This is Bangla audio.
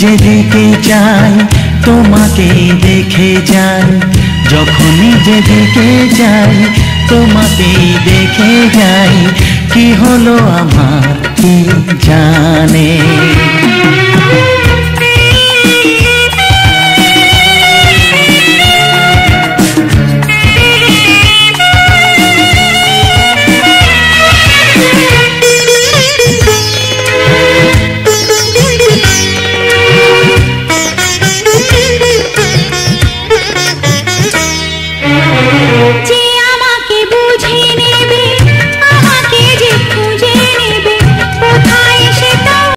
যেদিকে যাই তোমাকেই দেখে যাই, যখনই যেদিকে যাই তোমাকেই দেখে যাই। কি হলো আমার কে জানে।